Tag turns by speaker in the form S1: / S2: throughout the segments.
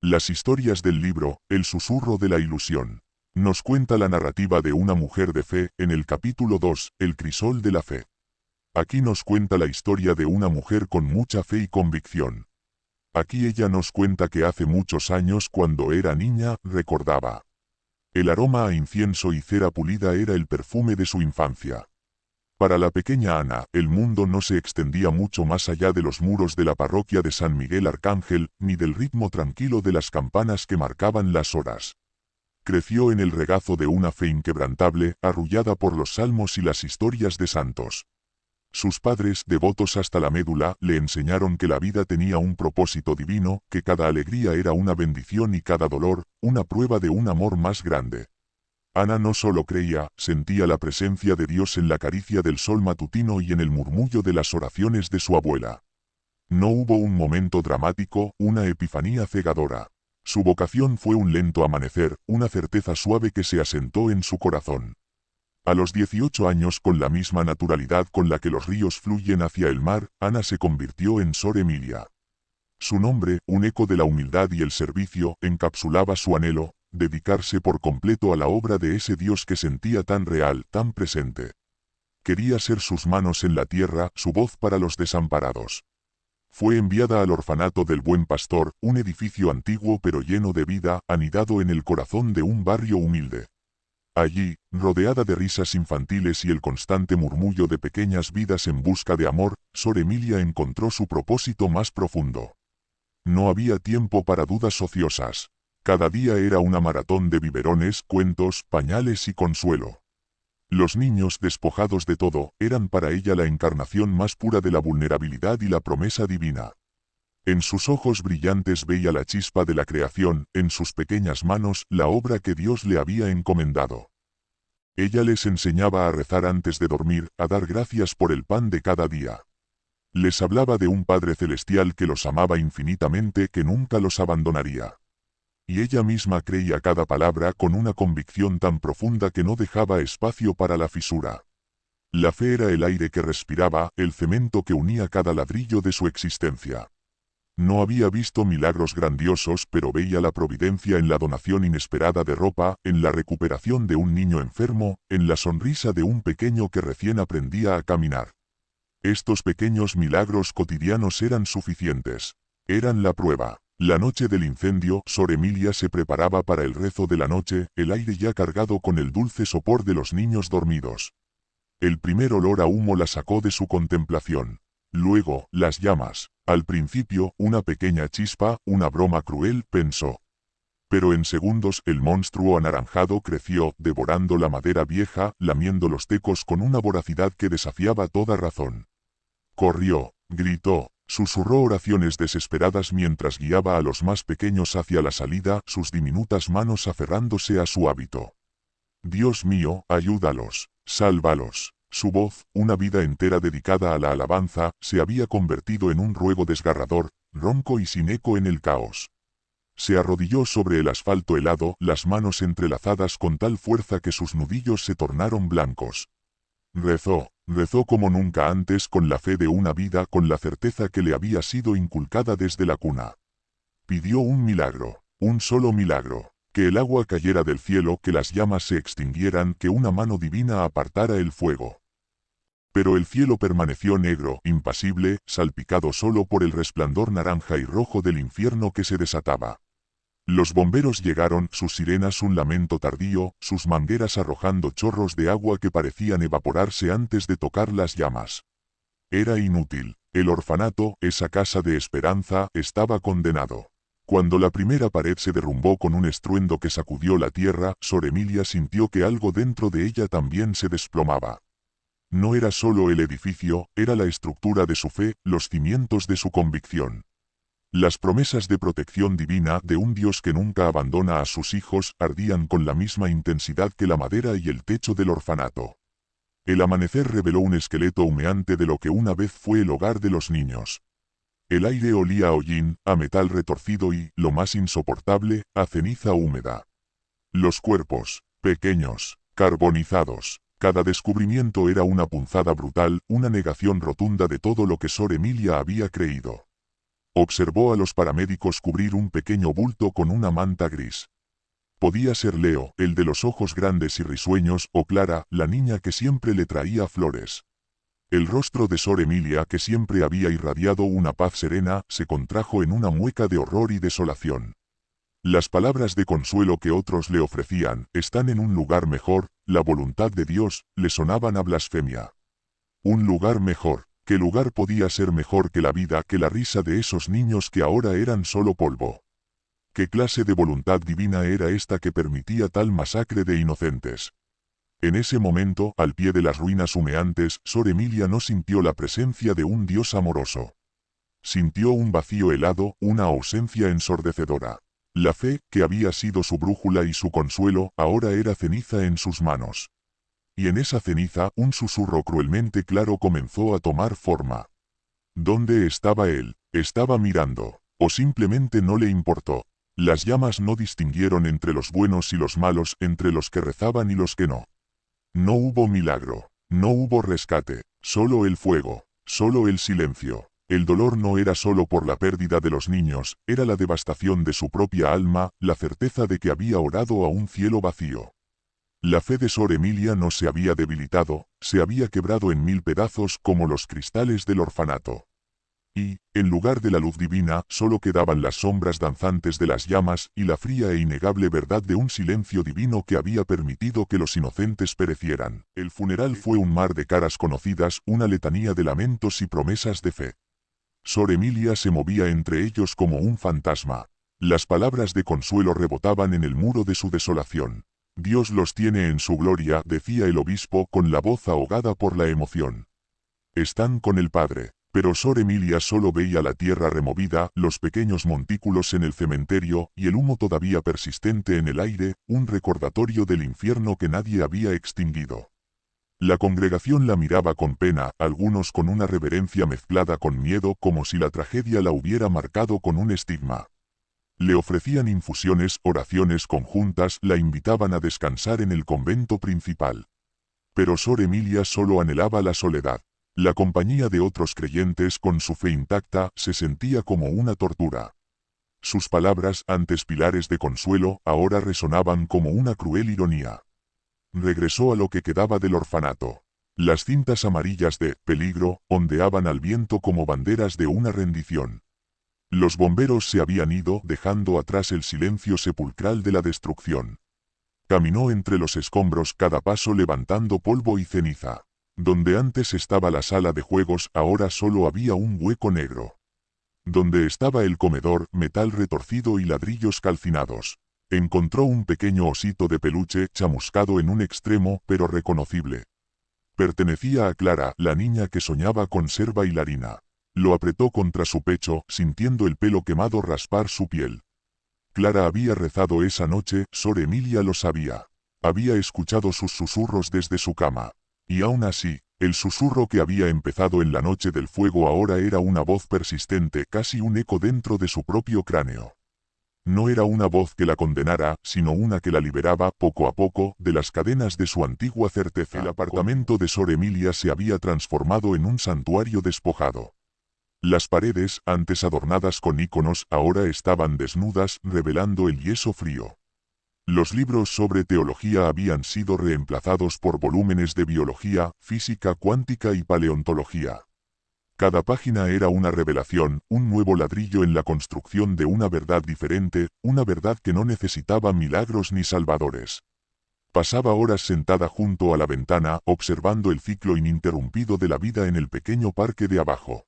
S1: Las historias del libro, El susurro de la ilusión. Nos cuenta la narrativa de una mujer de fe, en el capítulo 2, El crisol de la fe. Aquí nos cuenta la historia de una mujer con mucha fe y convicción. Aquí ella nos cuenta que hace muchos años, cuando era niña, recordaba. El aroma a incienso y cera pulida era el perfume de su infancia. Para la pequeña Ana, el mundo no se extendía mucho más allá de los muros de la parroquia de San Miguel Arcángel, ni del ritmo tranquilo de las campanas que marcaban las horas. Creció en el regazo de una fe inquebrantable, arrullada por los salmos y las historias de santos. Sus padres, devotos hasta la médula, le enseñaron que la vida tenía un propósito divino, que cada alegría era una bendición y cada dolor, una prueba de un amor más grande. Ana no solo creía, sentía la presencia de Dios en la caricia del sol matutino y en el murmullo de las oraciones de su abuela. No hubo un momento dramático, una epifanía cegadora. Su vocación fue un lento amanecer, una certeza suave que se asentó en su corazón. A los 18 años, con la misma naturalidad con la que los ríos fluyen hacia el mar, Ana se convirtió en Sor Emilia. Su nombre, un eco de la humildad y el servicio, encapsulaba su anhelo, dedicarse por completo a la obra de ese Dios que sentía tan real, tan presente. Quería ser sus manos en la tierra, su voz para los desamparados. Fue enviada al orfanato del Buen Pastor, un edificio antiguo pero lleno de vida, anidado en el corazón de un barrio humilde. Allí, rodeada de risas infantiles y el constante murmullo de pequeñas vidas en busca de amor, Sor Emilia encontró su propósito más profundo. No había tiempo para dudas ociosas. Cada día era una maratón de biberones, cuentos, pañales y consuelo. Los niños, despojados de todo, eran para ella la encarnación más pura de la vulnerabilidad y la promesa divina. En sus ojos brillantes veía la chispa de la creación, en sus pequeñas manos, la obra que Dios le había encomendado. Ella les enseñaba a rezar antes de dormir, a dar gracias por el pan de cada día. Les hablaba de un Padre Celestial que los amaba infinitamente, que nunca los abandonaría. Y ella misma creía cada palabra con una convicción tan profunda que no dejaba espacio para la fisura. La fe era el aire que respiraba, el cemento que unía cada ladrillo de su existencia. No había visto milagros grandiosos, pero veía la providencia en la donación inesperada de ropa, en la recuperación de un niño enfermo, en la sonrisa de un pequeño que recién aprendía a caminar. Estos pequeños milagros cotidianos eran suficientes. Eran la prueba. La noche del incendio, Sor Emilia se preparaba para el rezo de la noche, el aire ya cargado con el dulce sopor de los niños dormidos. El primer olor a humo la sacó de su contemplación. Luego, las llamas. Al principio, una pequeña chispa, una broma cruel, pensó. Pero en segundos, el monstruo anaranjado creció, devorando la madera vieja, lamiendo los tecos con una voracidad que desafiaba toda razón. Corrió, gritó, susurró oraciones desesperadas mientras guiaba a los más pequeños hacia la salida, sus diminutas manos aferrándose a su hábito. Dios mío, ayúdalos, sálvalos. Su voz, una vida entera dedicada a la alabanza, se había convertido en un ruego desgarrador, ronco y sin eco en el caos. Se arrodilló sobre el asfalto helado, las manos entrelazadas con tal fuerza que sus nudillos se tornaron blancos. Rezó como nunca antes, con la fe de una vida, con la certeza que le había sido inculcada desde la cuna. Pidió un milagro, un solo milagro, que el agua cayera del cielo, que las llamas se extinguieran, que una mano divina apartara el fuego. Pero el cielo permaneció negro, impasible, salpicado solo por el resplandor naranja y rojo del infierno que se desataba. Los bomberos llegaron, sus sirenas un lamento tardío, sus mangueras arrojando chorros de agua que parecían evaporarse antes de tocar las llamas. Era inútil. El orfanato, esa casa de esperanza, estaba condenado. Cuando la primera pared se derrumbó con un estruendo que sacudió la tierra, Sor Emilia sintió que algo dentro de ella también se desplomaba. No era solo el edificio, era la estructura de su fe, los cimientos de su convicción. Las promesas de protección divina de un Dios que nunca abandona a sus hijos ardían con la misma intensidad que la madera y el techo del orfanato. El amanecer reveló un esqueleto humeante de lo que una vez fue el hogar de los niños. El aire olía a hollín, a metal retorcido y, lo más insoportable, a ceniza húmeda. Los cuerpos, pequeños, carbonizados. Cada descubrimiento era una punzada brutal, una negación rotunda de todo lo que Sor Emilia había creído. Observó a los paramédicos cubrir un pequeño bulto con una manta gris. Podía ser Leo, el de los ojos grandes y risueños, o Clara, la niña que siempre le traía flores. El rostro de Sor Emilia, que siempre había irradiado una paz serena, se contrajo en una mueca de horror y desolación. Las palabras de consuelo que otros le ofrecían, están en un lugar mejor, la voluntad de Dios, le sonaban a blasfemia. Un lugar mejor. ¿Qué lugar podía ser mejor que la vida, que la risa de esos niños que ahora eran solo polvo? ¿Qué clase de voluntad divina era esta que permitía tal masacre de inocentes? En ese momento, al pie de las ruinas humeantes, Sor Emilia no sintió la presencia de un Dios amoroso. Sintió un vacío helado, una ausencia ensordecedora. La fe, que había sido su brújula y su consuelo, ahora era ceniza en sus manos. Y en esa ceniza, un susurro cruelmente claro comenzó a tomar forma. ¿Dónde estaba él? Estaba mirando. O simplemente no le importó. Las llamas no distinguieron entre los buenos y los malos, entre los que rezaban y los que no. No hubo milagro. No hubo rescate. Solo el fuego. Solo el silencio. El dolor no era solo por la pérdida de los niños, era la devastación de su propia alma, la certeza de que había orado a un cielo vacío. La fe de Sor Emilia no se había debilitado, se había quebrado en 1000 pedazos como los cristales del orfanato. Y, en lugar de la luz divina, solo quedaban las sombras danzantes de las llamas y la fría e innegable verdad de un silencio divino que había permitido que los inocentes perecieran. El funeral fue un mar de caras conocidas, una letanía de lamentos y promesas de fe. Sor Emilia se movía entre ellos como un fantasma. Las palabras de consuelo rebotaban en el muro de su desolación. Dios los tiene en su gloria, decía el obispo con la voz ahogada por la emoción. Están con el Padre. Pero Sor Emilia solo veía la tierra removida, los pequeños montículos en el cementerio, y el humo todavía persistente en el aire, un recordatorio del infierno que nadie había extinguido. La congregación la miraba con pena, algunos con una reverencia mezclada con miedo, como si la tragedia la hubiera marcado con un estigma. Le ofrecían infusiones, oraciones conjuntas, la invitaban a descansar en el convento principal. Pero Sor Emilia solo anhelaba la soledad. La compañía de otros creyentes con su fe intacta se sentía como una tortura. Sus palabras, antes pilares de consuelo, ahora resonaban como una cruel ironía. Regresó a lo que quedaba del orfanato. Las cintas amarillas de peligro ondeaban al viento como banderas de una rendición. Los bomberos se habían ido, dejando atrás el silencio sepulcral de la destrucción. Caminó entre los escombros, cada paso levantando polvo y ceniza. Donde antes estaba la sala de juegos, ahora solo había un hueco negro. Donde estaba el comedor, metal retorcido y ladrillos calcinados. Encontró un pequeño osito de peluche, chamuscado en un extremo, pero reconocible. Pertenecía a Clara, la niña que soñaba con ser bailarina. Lo apretó contra su pecho, sintiendo el pelo quemado raspar su piel. Clara había rezado esa noche, Sor Emilia lo sabía. Había escuchado sus susurros desde su cama. Y aún así, el susurro que había empezado en la noche del fuego ahora era una voz persistente, casi un eco dentro de su propio cráneo. No era una voz que la condenara, sino una que la liberaba, poco a poco, de las cadenas de su antigua certeza. El apartamento de Sor Emilia se había transformado en un santuario despojado. Las paredes, antes adornadas con íconos, ahora estaban desnudas, revelando el yeso frío. Los libros sobre teología habían sido reemplazados por volúmenes de biología, física cuántica y paleontología. Cada página era una revelación, un nuevo ladrillo en la construcción de una verdad diferente, una verdad que no necesitaba milagros ni salvadores. Pasaba horas sentada junto a la ventana, observando el ciclo ininterrumpido de la vida en el pequeño parque de abajo.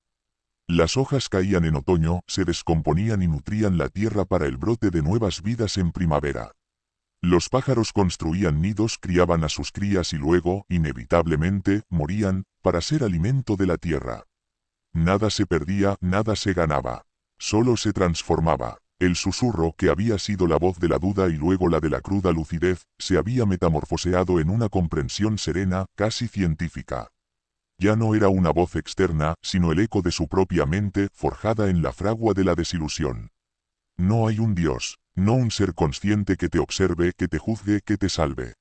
S1: Las hojas caían en otoño, se descomponían y nutrían la tierra para el brote de nuevas vidas en primavera. Los pájaros construían nidos, criaban a sus crías y luego, inevitablemente, morían, para ser alimento de la tierra. Nada se perdía, nada se ganaba. Solo se transformaba. El susurro, que había sido la voz de la duda y luego la de la cruda lucidez, se había metamorfoseado en una comprensión serena, casi científica. Ya no era una voz externa, sino el eco de su propia mente, forjada en la fragua de la desilusión. No hay un Dios, no un ser consciente que te observe, que te juzgue, que te salve.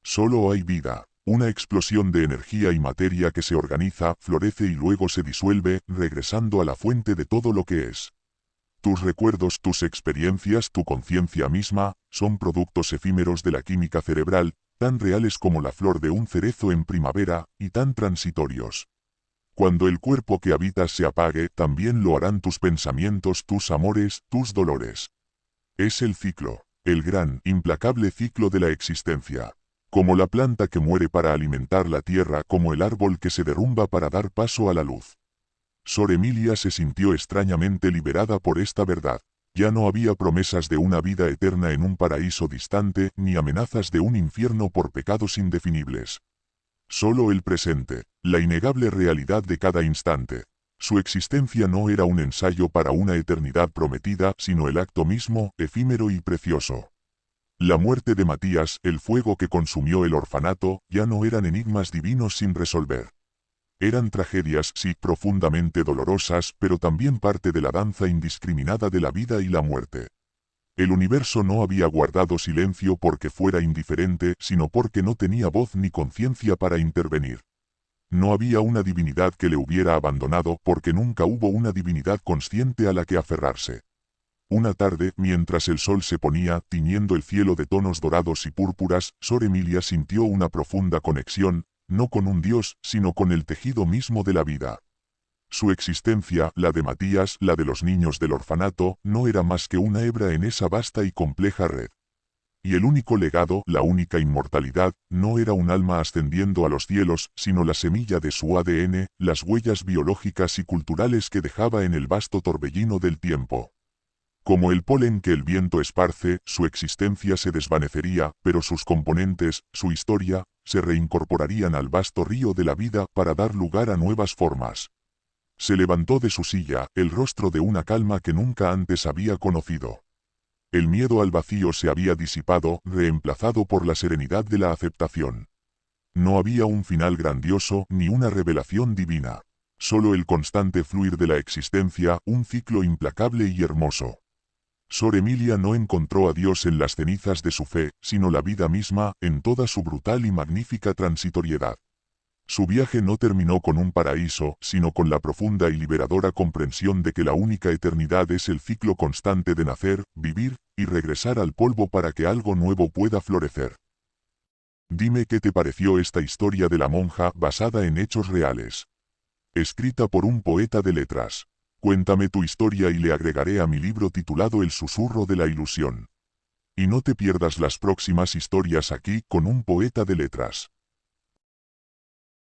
S1: Solo hay vida. Una explosión de energía y materia que se organiza, florece y luego se disuelve, regresando a la fuente de todo lo que es. Tus recuerdos, tus experiencias, tu conciencia misma, son productos efímeros de la química cerebral, tan reales como la flor de un cerezo en primavera, y tan transitorios. Cuando el cuerpo que habitas se apague, también lo harán tus pensamientos, tus amores, tus dolores. Es el ciclo, el gran, implacable ciclo de la existencia. Como la planta que muere para alimentar la tierra, como el árbol que se derrumba para dar paso a la luz. Sor Emilia se sintió extrañamente liberada por esta verdad. Ya no había promesas de una vida eterna en un paraíso distante, ni amenazas de un infierno por pecados indefinibles. Solo el presente, la innegable realidad de cada instante. Su existencia no era un ensayo para una eternidad prometida, sino el acto mismo, efímero y precioso. La muerte de Matías, el fuego que consumió el orfanato, ya no eran enigmas divinos sin resolver. Eran tragedias, sí, profundamente dolorosas, pero también parte de la danza indiscriminada de la vida y la muerte. El universo no había guardado silencio porque fuera indiferente, sino porque no tenía voz ni conciencia para intervenir. No había una divinidad que le hubiera abandonado, porque nunca hubo una divinidad consciente a la que aferrarse. Una tarde, mientras el sol se ponía, tiñendo el cielo de tonos dorados y púrpuras, Sor Emilia sintió una profunda conexión, no con un dios, sino con el tejido mismo de la vida. Su existencia, la de Matías, la de los niños del orfanato, no era más que una hebra en esa vasta y compleja red. Y el único legado, la única inmortalidad, no era un alma ascendiendo a los cielos, sino la semilla de su ADN, las huellas biológicas y culturales que dejaba en el vasto torbellino del tiempo. Como el polen que el viento esparce, su existencia se desvanecería, pero sus componentes, su historia, se reincorporarían al vasto río de la vida para dar lugar a nuevas formas. Se levantó de su silla, el rostro de una calma que nunca antes había conocido. El miedo al vacío se había disipado, reemplazado por la serenidad de la aceptación. No había un final grandioso, ni una revelación divina. Solo el constante fluir de la existencia, un ciclo implacable y hermoso. Sor Emilia no encontró a Dios en las cenizas de su fe, sino la vida misma, en toda su brutal y magnífica transitoriedad. Su viaje no terminó con un paraíso, sino con la profunda y liberadora comprensión de que la única eternidad es el ciclo constante de nacer, vivir, y regresar al polvo para que algo nuevo pueda florecer. Dime qué te pareció esta historia de la monja basada en hechos reales. Escrita por un poeta de letras. Cuéntame tu historia y le agregaré a mi libro titulado El susurro de la ilusión. Y no te pierdas las próximas historias aquí con un poeta de letras.